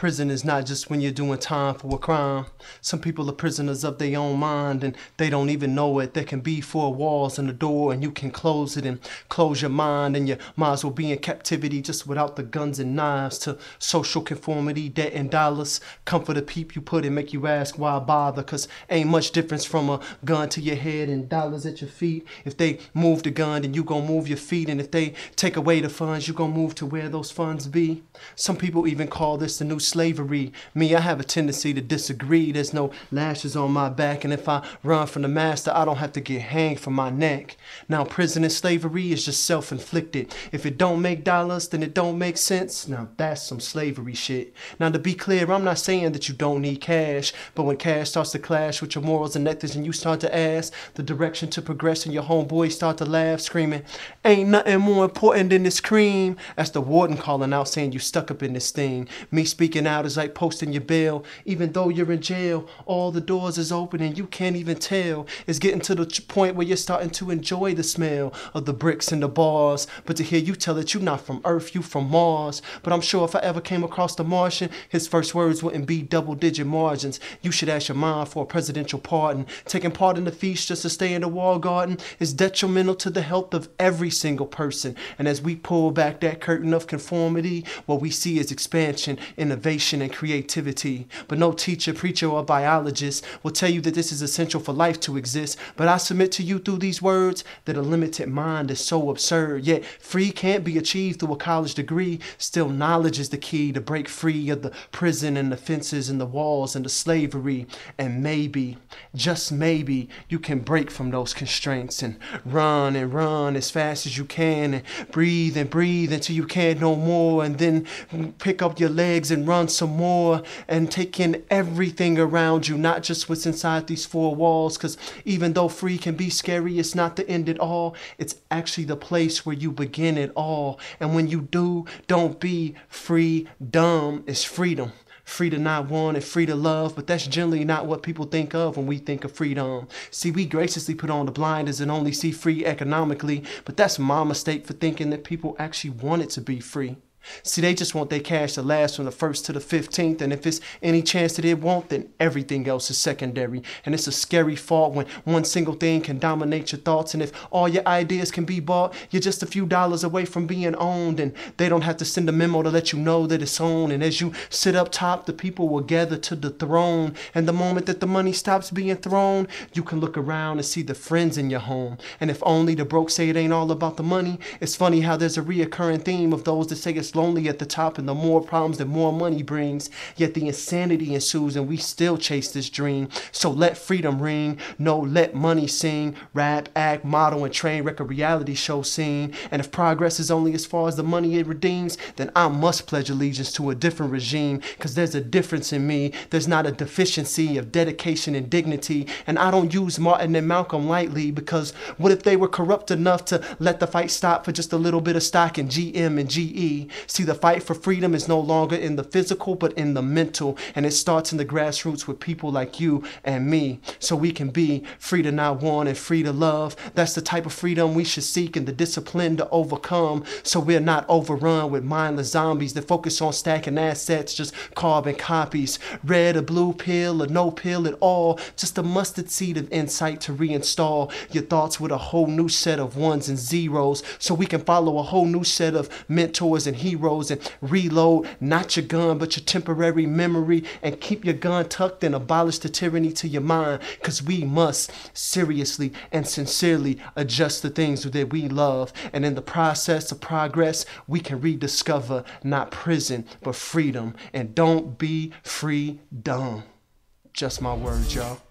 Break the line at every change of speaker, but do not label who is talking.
Prison is not just when you're doing time for a crime. Some people are prisoners of their own mind and they don't even know it. There can be four walls and a door and you can close it and close your mind, and you might as well be in captivity just without the guns and knives. To social conformity, debt and dollars, comfort the peep you put and make you ask why bother, cause ain't much difference from a gun to your head and dollars at your feet. If they move the gun, then you gon' move your feet, and if they take away the funds, you gon' move to where those funds be. Some people even call this the new slavery. Me, I have a tendency to disagree. There's no lashes on my back, and if I run from the master, I don't have to get hanged from my neck. Now prison and slavery is just self-inflicted. If it don't make dollars, then it don't make sense. Now that's some slavery shit. Now to be clear, I'm not saying that you don't need cash, but when cash starts to clash with your morals and ethics and you start to ask the direction to progress, and your homeboys start to laugh, screaming, ain't nothing more important than this cream. That's the warden calling out saying you stuck up in this thing. Me speaking out is like posting your bail. Even though you're in jail, all the doors is open and you can't even tell. It's getting to the point where you're starting to enjoy the smell of the bricks and the bars. But to hear you tell that you're not from Earth, you from Mars. But I'm sure if I ever came across the Martian, his first words wouldn't be double-digit margins. You should ask your mom for a presidential pardon. Taking part in the feast just to stay in the wall garden is detrimental to the health of every single person. And as we pull back that curtain of conformity, what we see is expansion, innovation, and creativity. But no teacher, preacher, or biologist will tell you that this is essential for life to exist. But I submit to you through these words that a limited mind is so absurd. Yet free can't be achieved through a college degree. Still, knowledge is the key to break free of the prison and the fences and the walls and the slavery. And maybe, just maybe, you can break from those constraints and run as fast as you can, and breathe until you can't no more, and then pick up your legs and run some more, and take in everything around you, not just what's inside these four walls. Cause even though free can be scary, it's not the end at all. It's actually the place where you begin it all. And when you do, don't be free dumb. It's freedom. Free to not want and free to love, but that's generally not what people think of when we think of freedom. See, we graciously put on the blinders and only see free economically, but that's my mistake for thinking that people actually want it to be free. See, they just want their cash to last from the 1st to the 15th, and if it's any chance that it won't, then everything else is secondary. And it's a scary thought when one single thing can dominate your thoughts, and if all your ideas can be bought, you're just a few dollars away from being owned, and they don't have to send a memo to let you know that it's owned. And as you sit up top, the people will gather to the throne, and the moment that the money stops being thrown, you can look around and see the friends in your home. And if only the broke say it ain't all about the money, it's funny how there's a reoccurring theme of those that say it's lonely at the top, and the more problems that more money brings, yet the insanity ensues and we still chase this dream. So let freedom ring, no, let money sing, rap, act, model, and train wreck a reality show scene. And if progress is only as far as the money it redeems, then I must pledge allegiance to a different regime, cause there's a difference in me. There's not a deficiency of dedication and dignity, and I don't use Martin and Malcolm lightly, because what if they were corrupt enough to let the fight stop for just a little bit of stock in GM and GE? See, the fight for freedom is no longer in the physical, but in the mental. And it starts in the grassroots with people like you and me. So we can be free to not want and free to love. That's the type of freedom we should seek, and the discipline to overcome. So we're not overrun with mindless zombies that focus on stacking assets, just carbon copies. Red or blue pill or no pill at all. Just a mustard seed of insight to reinstall your thoughts with a whole new set of ones and zeros. So we can follow a whole new set of mentors and heroes, and reload not your gun but your temporary memory, and keep your gun tucked and abolish the tyranny to your mind, cause we must seriously and sincerely adjust the things that we love, and in the process of progress we can rediscover not prison but freedom. And don't be free dumb. Just my words, y'all.